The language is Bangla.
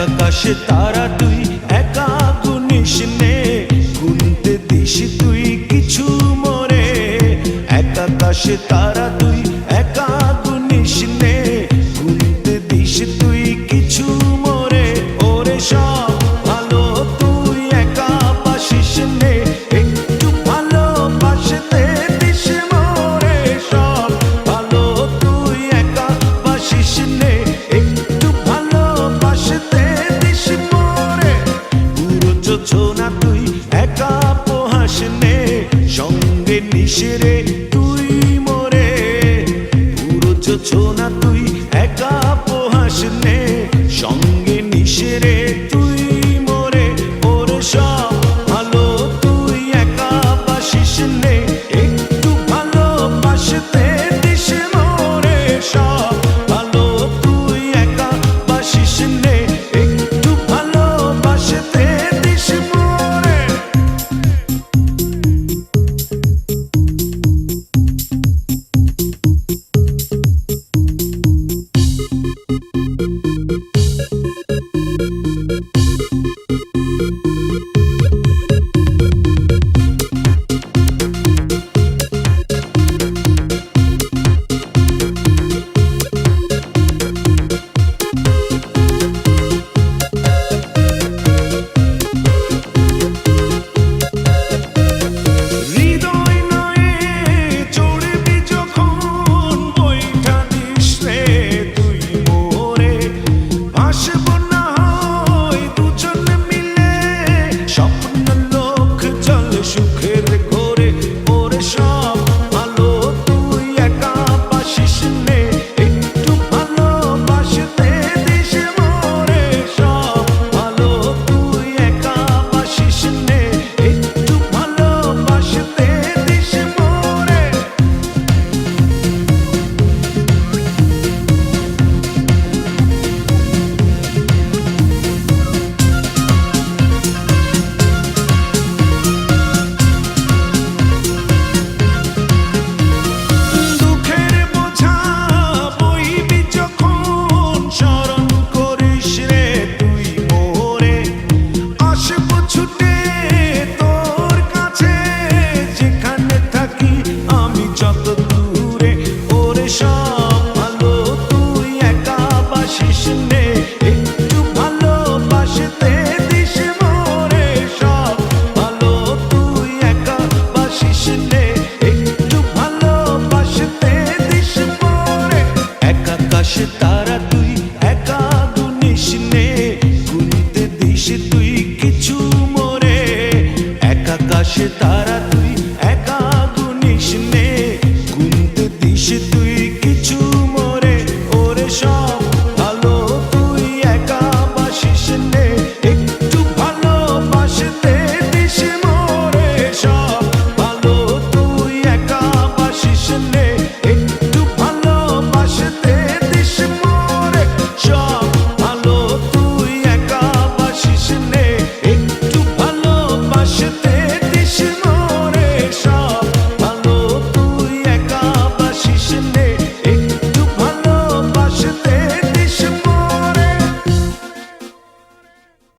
আকাশে তারা তুই একা গুনিস নে, গুনতে দিস তুই কিছু মরে। আকাশে তারা তুই একা গুনিস নে, গুনতে দিস তুই কিছু মরে। ওরে সব ভালো তুই একা বাসিস নে, একটু ভালোবাসতে দিস মোরে। সব ভালো তুই একা বাসিস নে, একটু ভালোবাসতে দিস মোরে। পুরো যোজনা তুই একা পোহাস নে, সঙ্গে নিস রে তুই মোরে। পুরো যোজনা তুই একা পোহাস নে, সঙ্গে নিস রে তুই মোরে। ওরে সব ভালো তুই একা বাসিস নে, একটু ভালোবাসতে দিস মোরে। সব ভালো তুই একা বাসিস নে, একটু ভালোবাসতে দিস মোরে।